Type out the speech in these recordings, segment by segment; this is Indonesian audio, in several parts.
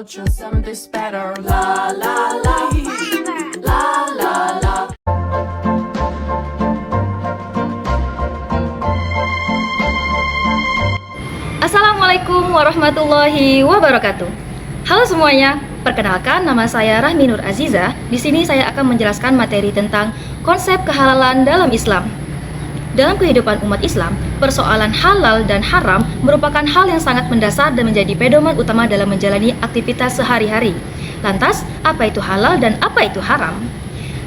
choose something better. La la la, la la la. Assalamualaikum warahmatullahi wabarakatuh. Halo semuanya, perkenalkan nama saya Rahmi Nur Aziza. Di sini saya akan menjelaskan materi tentang konsep kehalalan dalam Islam. Dalam kehidupan umat Islam, persoalan halal dan haram merupakan hal yang sangat mendasar dan menjadi pedoman utama dalam menjalani aktivitas sehari-hari. Lantas, apa itu halal dan apa itu haram?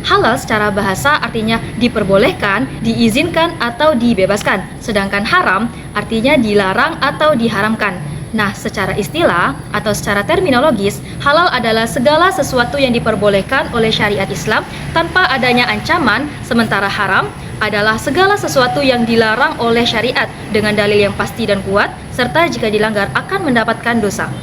Halal secara bahasa artinya diperbolehkan, diizinkan, atau dibebaskan. Sedangkan haram artinya dilarang atau diharamkan. Nah, secara istilah atau secara terminologis, halal adalah segala sesuatu yang diperbolehkan oleh syariat Islam tanpa adanya ancaman, sementara haram adalah segala sesuatu yang dilarang oleh syariat dengan dalil yang pasti dan kuat, serta jika dilanggar akan mendapatkan dosa.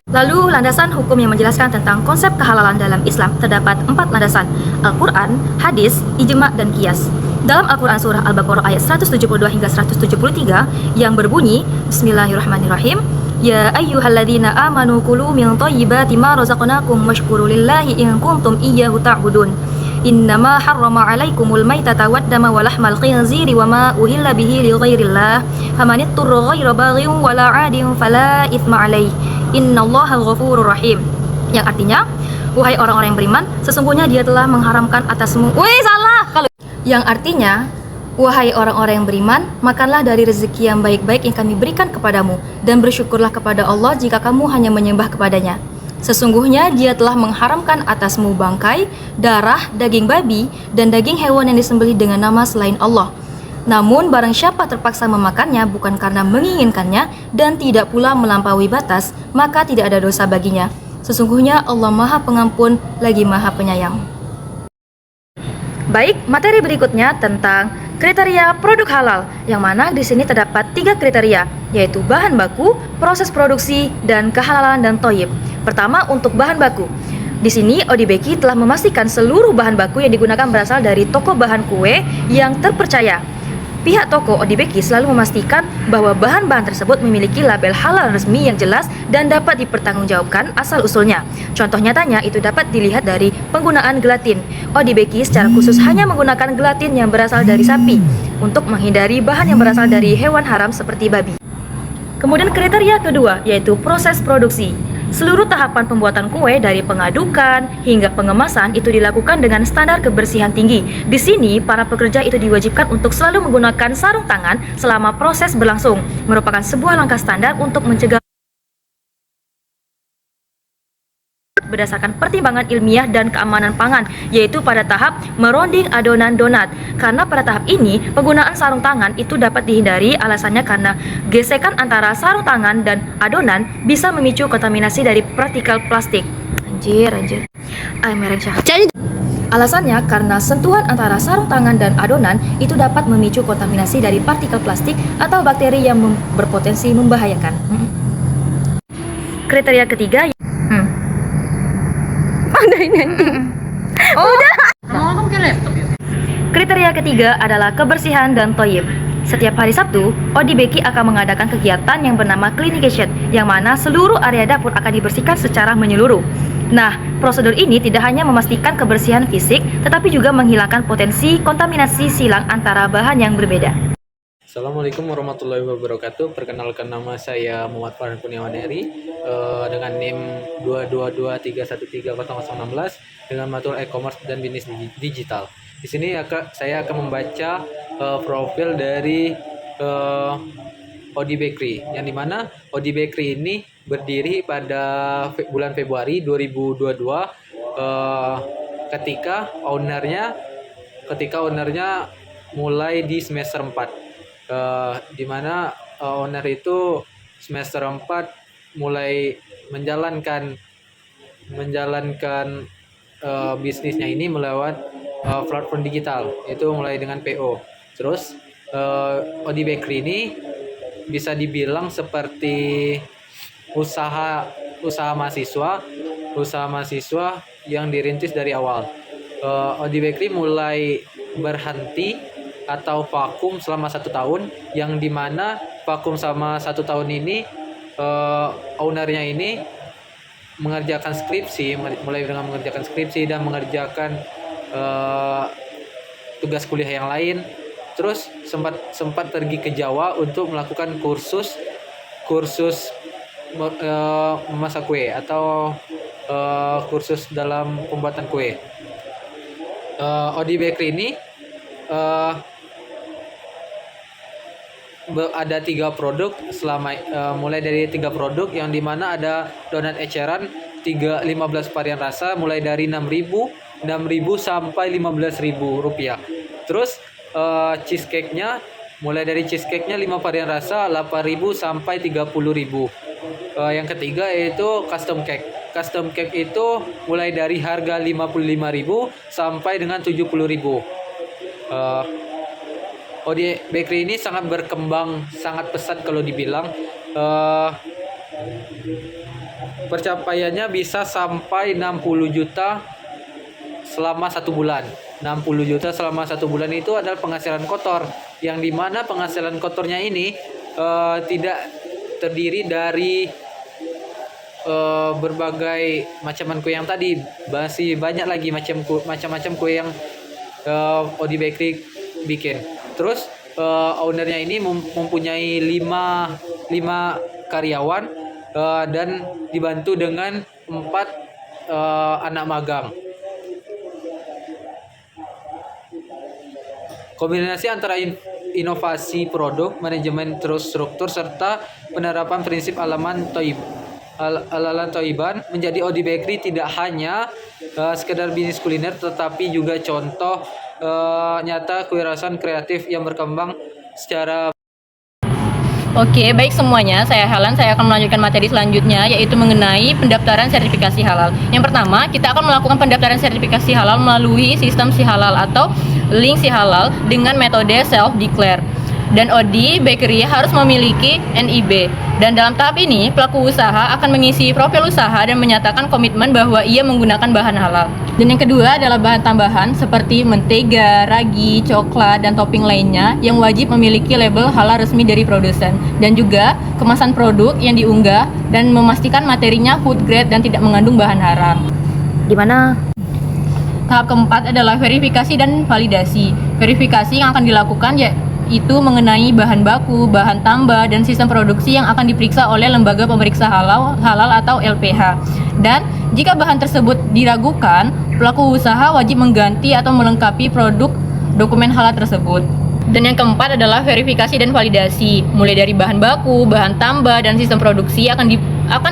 Lalu, landasan hukum yang menjelaskan tentang konsep kehalalan dalam Islam terdapat 4 landasan: Al-Quran, Hadis, Ijma, dan Qiyas. Dalam Al-Quran surah Al-Baqarah ayat 172 hingga 173 yang berbunyi, Bismillahirrahmanirrahim, Ya ayyuhalladzina amanu kulu min thayyibati ma razaqnakum washkuru lillahi in kuntum iyyahu ta'budun. Innama harrama 'alaikumul maitata wad-dama wa lahmal khinziri wa ma uhilla bihi li ghairillah faman ittara ghaira baghin wa la 'adin fala itsma 'alaihi innallaha ghafurur rahim. Yang artinya, wahai orang-orang yang beriman, sesungguhnya Dia telah mengharamkan atasmu. Yang artinya, wahai orang-orang yang beriman, makanlah dari rezeki yang baik-baik yang kami berikan kepadamu, dan bersyukurlah kepada Allah jika kamu hanya menyembah kepadanya. Sesungguhnya Dia telah mengharamkan atasmu bangkai, darah, daging babi, dan daging hewan yang disembelih dengan nama selain Allah. Namun barang siapa terpaksa memakannya bukan karena menginginkannya dan tidak pula melampaui batas, maka tidak ada dosa baginya. Sesungguhnya Allah Maha Pengampun lagi Maha Penyayang. Baik, materi berikutnya tentang kriteria produk halal, yang mana di sini terdapat 3 kriteria, yaitu bahan baku, proses produksi, dan kehalalan dan thayyib. Pertama, untuk bahan baku. Di sini Odibeki telah memastikan seluruh bahan baku yang digunakan berasal dari toko bahan kue yang terpercaya. Pihak toko Odibeki selalu memastikan bahwa bahan-bahan tersebut memiliki label halal resmi yang jelas dan dapat dipertanggungjawabkan asal-usulnya. Contoh nyatanya itu dapat dilihat dari penggunaan gelatin. Odibeki secara khusus hanya menggunakan gelatin yang berasal dari sapi untuk menghindari bahan yang berasal dari hewan haram seperti babi. Kemudian kriteria kedua yaitu proses produksi. Seluruh tahapan pembuatan kue dari pengadukan hingga pengemasan itu dilakukan dengan standar kebersihan tinggi. Di sini, para pekerja itu diwajibkan untuk selalu menggunakan sarung tangan selama proses berlangsung, merupakan sebuah langkah standar untuk mencegah berdasarkan pertimbangan ilmiah dan keamanan pangan, yaitu pada tahap meronding adonan donat. Karena pada tahap ini, penggunaan sarung tangan itu dapat dihindari, alasannya karena gesekan antara sarung tangan dan adonan bisa memicu kontaminasi dari partikel plastik. Anjir. Alasannya karena sentuhan antara sarung tangan dan adonan itu dapat memicu kontaminasi dari partikel plastik atau bakteri yang berpotensi membahayakan. Kriteria ketiga Kriteria ketiga adalah kebersihan dan thayyib. Setiap hari Sabtu, Odibeki akan mengadakan kegiatan yang bernama Cleanication, yang mana seluruh area dapur akan dibersihkan secara menyeluruh. Nah, prosedur ini tidak hanya memastikan kebersihan fisik, tetapi juga menghilangkan potensi kontaminasi silang antara bahan yang berbeda. Assalamualaikum warahmatullahi wabarakatuh. Perkenalkan, nama saya Muhammad Farhan Kurniawan Eri dengan NIM 22231300016 dengan matkul e-commerce dan bisnis digital. Di sini saya akan membaca profil dari Odi Bakery, yang dimana Odi Bakery ini berdiri pada bulan Februari 2022 ketika ownernya mulai di semester 4. Di mana owner itu semester 4 mulai menjalankan bisnisnya ini melewat platform digital, itu mulai dengan PO. Terus Odi Bakery ini bisa dibilang seperti usaha mahasiswa yang dirintis dari awal. Odi Bakery mulai berhenti atau vakum selama 1 tahun, yang dimana vakum selama 1 tahun ini ownernya ini mengerjakan skripsi, mulai dengan mengerjakan skripsi dan mengerjakan tugas kuliah yang lain. Terus sempat pergi ke Jawa untuk melakukan kursus memasak kue atau kursus dalam pembuatan kue. Odi Bakery ini ada 3 produk mulai dari 3 produk yang dimana ada donat eceran 15 varian rasa mulai dari 6.000 sampai 15.000 rupiah. Terus cheesecake-nya mulai dari cheesecake-nya 5 varian rasa 8.000 sampai 30.000. Yang ketiga yaitu custom cake. Custom cake itu mulai dari harga 55.000 sampai dengan 70.000. Odi Bakery ini sangat berkembang, sangat pesat kalau dibilang. Pencapaiannya bisa sampai 60 juta selama 1 bulan. 60 juta selama 1 bulan itu adalah penghasilan kotor, yang dimana penghasilan kotornya ini tidak terdiri dari berbagai macaman kue yang tadi. Masih banyak lagi macam-macam kue yang Odi Bakery bikin. Terus ownernya ini mempunyai 5 karyawan dan dibantu dengan 4 anak magang. Kombinasi antara inovasi produk, manajemen terstruktur, serta penerapan prinsip alalan Thoiban menjadi Odi Bakery tidak hanya sekedar bisnis kuliner, tetapi juga contoh nyata kewirausahaan kreatif yang berkembang secara. Oke, baik semuanya, saya Helen. Saya akan melanjutkan materi selanjutnya, yaitu mengenai pendaftaran sertifikasi halal. Yang pertama, kita akan melakukan pendaftaran sertifikasi halal melalui sistem Si Halal atau link Si Halal dengan metode self-declare. Dan Odi Bakery harus memiliki NIB. Dan dalam tahap ini, pelaku usaha akan mengisi profil usaha dan menyatakan komitmen bahwa ia menggunakan bahan halal. Dan yang kedua adalah bahan tambahan seperti mentega, ragi, coklat, dan topping lainnya yang wajib memiliki label halal resmi dari produsen. Dan juga kemasan produk yang diunggah dan memastikan materinya food grade dan tidak mengandung bahan haram. Dimana tahap keempat adalah verifikasi dan validasi. Verifikasi yang akan dilakukan itu mengenai bahan baku, bahan tambah, dan sistem produksi yang akan diperiksa oleh lembaga pemeriksa halal atau LPH. Dan jika bahan tersebut diragukan, pelaku usaha wajib mengganti atau melengkapi produk dokumen halal tersebut. Dan yang keempat adalah verifikasi dan validasi. Mulai dari bahan baku, bahan tambah, dan sistem produksi akan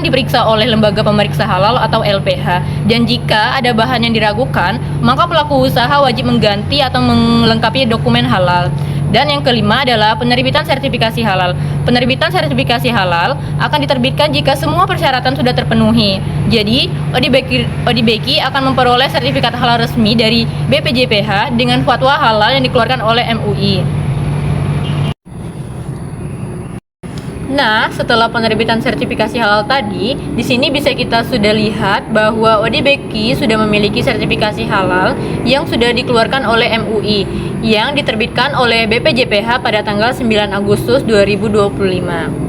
diperiksa oleh lembaga pemeriksa halal atau LPH. Dan jika ada bahan yang diragukan, maka pelaku usaha wajib mengganti atau melengkapi dokumen halal. Dan yang kelima adalah penerbitan sertifikasi halal. Penerbitan sertifikasi halal akan diterbitkan jika semua persyaratan sudah terpenuhi. Jadi, Odi Bakery akan memperoleh sertifikat halal resmi dari BPJPH dengan fatwa halal yang dikeluarkan oleh MUI. Nah, setelah penerbitan sertifikasi halal tadi, di sini bisa kita sudah lihat bahwa Odi Bakery sudah memiliki sertifikasi halal yang sudah dikeluarkan oleh MUI yang diterbitkan oleh BPJPH pada tanggal 9 Agustus 2025.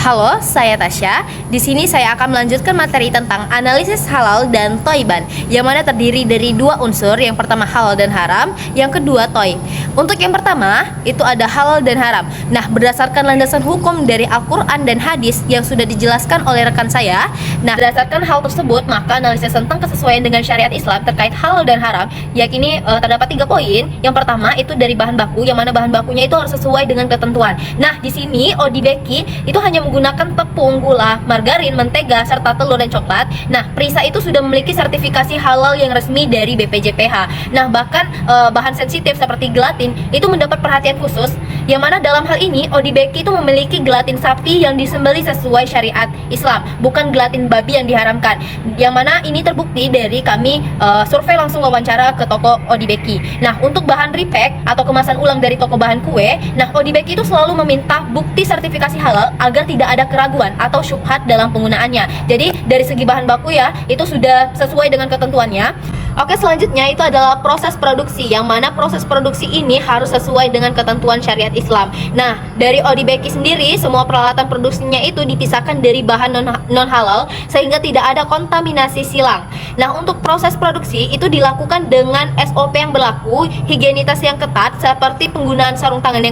Halo, saya Tasya. Di sini saya akan melanjutkan materi tentang analisis halal dan Thoiban, yang mana terdiri dari 2 unsur. Yang pertama halal dan haram, yang kedua Thoi. Untuk yang pertama, itu ada halal dan haram. Nah, berdasarkan landasan hukum dari Al-Quran dan hadis yang sudah dijelaskan oleh rekan saya, nah, berdasarkan hal tersebut, maka analisis tentang kesesuaian dengan syariat Islam terkait halal dan haram, yakni terdapat 3 poin. Yang pertama, itu dari bahan baku, yang mana bahan bakunya itu harus sesuai dengan ketentuan. Nah, di sini Odi Bakery itu hanya menggunakan tepung, gula, margarin, mentega, serta telur dan coklat. Nah, Prisa itu sudah memiliki sertifikasi halal yang resmi dari BPJPH. Nah, bahkan bahan sensitif seperti gelatin itu mendapat perhatian khusus, yang mana dalam hal ini Odi Bakery itu memiliki gelatin sapi yang disembelih sesuai syariat Islam, bukan gelatin babi yang diharamkan. Yang mana ini terbukti dari kami survei langsung wawancara ke toko Odi Bakery. Nah, untuk bahan repack atau kemasan ulang dari toko bahan kue, nah Odi Bakery itu selalu meminta bukti sertifikasi halal agar tidak ada keraguan atau syubhat dalam penggunaannya. Jadi dari segi bahan baku ya, itu sudah sesuai dengan ketentuannya. Oke, selanjutnya itu adalah proses produksi, yang mana proses produksi ini harus sesuai dengan ketentuan syariat Islam. Nah, dari Odibeki sendiri, semua peralatan produksinya itu dipisahkan dari bahan non halal sehingga tidak ada kontaminasi silang. Nah, untuk proses produksi itu dilakukan dengan SOP yang berlaku, higienitas yang ketat seperti penggunaan sarung tangan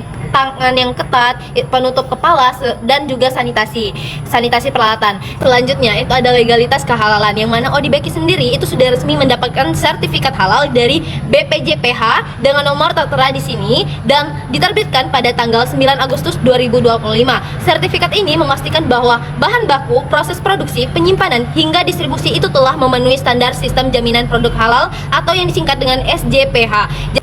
yang ketat, penutup kepala, dan juga sanitasi peralatan. Selanjutnya itu ada legalitas kehalalan, yang mana Odibeki sendiri itu sudah resmi mendapatkan sertifikat halal dari BPJPH dengan nomor tertera di sini dan diterbitkan pada tanggal 9 Agustus 2025. Sertifikat ini memastikan bahwa bahan baku, proses produksi, penyimpanan hingga distribusi itu telah memenuhi standar sistem jaminan produk halal atau yang disingkat dengan SJPH.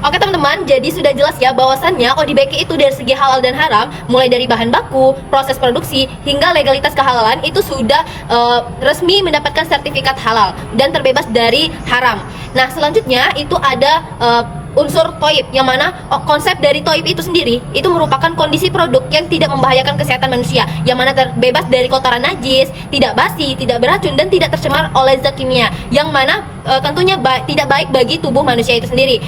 Oke teman-teman, jadi sudah jelas ya bahwasannya Odibeki itu dari segi halal dan haram, mulai dari bahan baku, proses produksi hingga legalitas kehalalan itu sudah resmi mendapatkan sertifikat halal dan terbebas dari haram. Nah, selanjutnya itu ada unsur toib, yang mana konsep dari toib itu sendiri itu merupakan kondisi produk yang tidak membahayakan kesehatan manusia, yang mana terbebas dari kotoran najis, tidak basi, tidak beracun, dan tidak tercemar oleh zat kimia, yang mana tentunya tidak baik bagi tubuh manusia itu sendiri.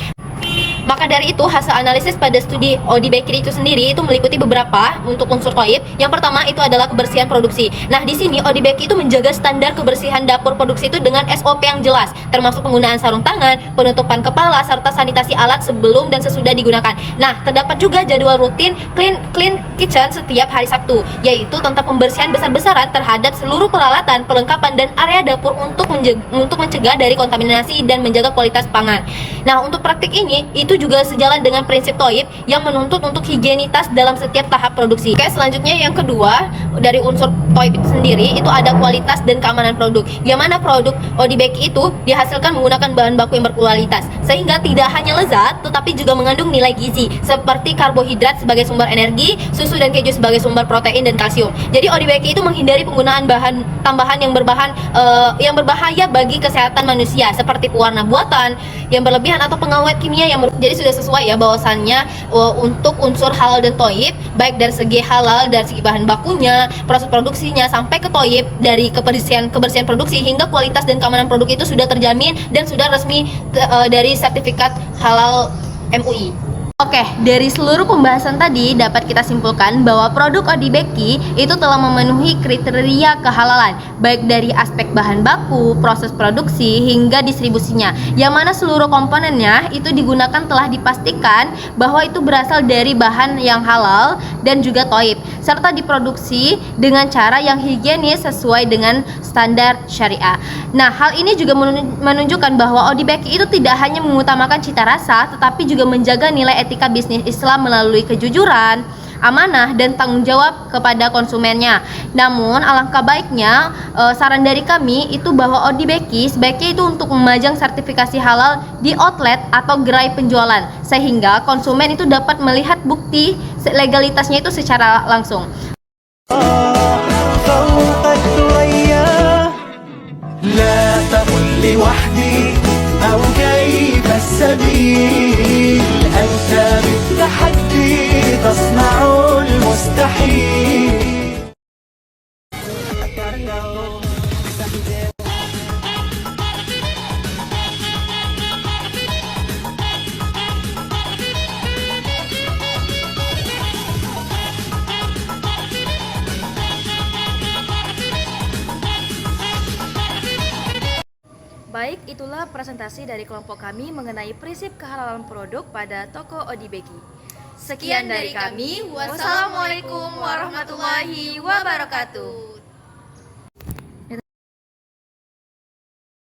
Maka dari itu, hasil analisis pada studi Odibeki itu sendiri itu meliputi beberapa untuk unsur toib. Yang pertama itu adalah kebersihan produksi. Nah, di sini Odibeki itu menjaga standar kebersihan dapur produksi itu dengan SOP yang jelas, termasuk penggunaan sarung tangan, penutupan kepala, serta sanitasi alat sebelum dan sesudah digunakan. Nah, terdapat juga jadwal rutin clean kitchen setiap hari Sabtu, yaitu tentang pembersihan besar-besaran terhadap seluruh peralatan, perlengkapan, dan area dapur untuk mencegah dari kontaminasi dan menjaga kualitas pangan. Nah, untuk praktik ini itu juga sejalan dengan prinsip toib yang menuntut untuk higienitas dalam setiap tahap produksi. Oke, selanjutnya yang kedua dari unsur toib itu sendiri itu ada kualitas dan keamanan produk, yang mana produk Odibeki itu dihasilkan menggunakan bahan baku yang berkualitas, sehingga tidak hanya lezat tetapi juga mengandung nilai gizi seperti karbohidrat sebagai sumber energi, susu dan keju sebagai sumber protein dan kalsium. Jadi Odibeki itu menghindari penggunaan bahan tambahan yang berbahaya bagi kesehatan manusia seperti pewarna buatan yang berlebihan atau pengawet kimia yang jadi sudah sesuai ya bahwasannya untuk unsur halal dan toib, baik dari segi halal dari segi bahan bakunya, proses produksinya, sampai ke toib dari kebersihan produksi hingga kualitas dan keamanan produk itu sudah terjamin dan sudah resmi dari sertifikat halal MUI. Oke, dari seluruh pembahasan tadi dapat kita simpulkan bahwa produk Odibeki itu telah memenuhi kriteria kehalalan, baik dari aspek bahan baku, proses produksi, hingga distribusinya, yang mana seluruh komponennya itu digunakan telah dipastikan bahwa itu berasal dari bahan yang halal dan juga toib, serta diproduksi dengan cara yang higienis sesuai dengan standar syariah. Nah, hal ini juga menunjukkan bahwa Odibeki itu tidak hanya mengutamakan cita rasa, tetapi juga menjaga nilai etika bisnis Islam melalui kejujuran, amanah, dan tanggung jawab kepada konsumennya. Namun alangkah baiknya saran dari kami itu bahwa Odibeki sebaiknya itu untuk memajang sertifikasi halal di outlet atau gerai penjualan, sehingga konsumen itu dapat melihat bukti legalitasnya itu secara langsung. لا تقل لوحدي أو كيف السبيل أنت بالتحدي تصنع المستحيل. Baik, itulah presentasi dari kelompok kami mengenai prinsip kehalalan produk pada toko Odibeki. Sekian dari kami. Wassalamualaikum warahmatullahi wabarakatuh.